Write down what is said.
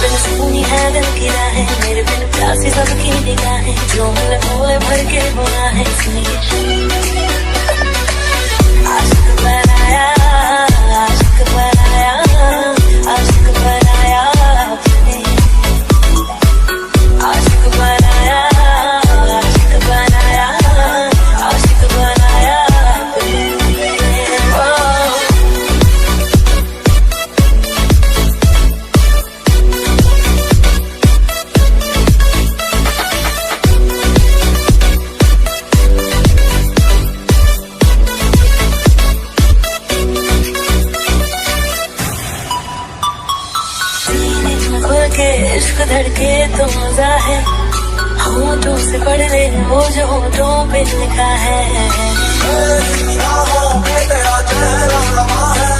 बिन सुनी है दिल की राहें, मेरे बिन प्यासी सबकी निगाहें, जो मिले भोले भर के बुरा है सुनिए। आशिक बनाया, आशिक बनाया, आशिक बनाया आपने, आशिक बनाया, आशिक बनाया, आशिक बनाया आपने। खुल के इश्क धड़के तो मजा है, होठों से पढ़ ले वो जो होठों पे लिखा है। तेरा चेहरा लगा है,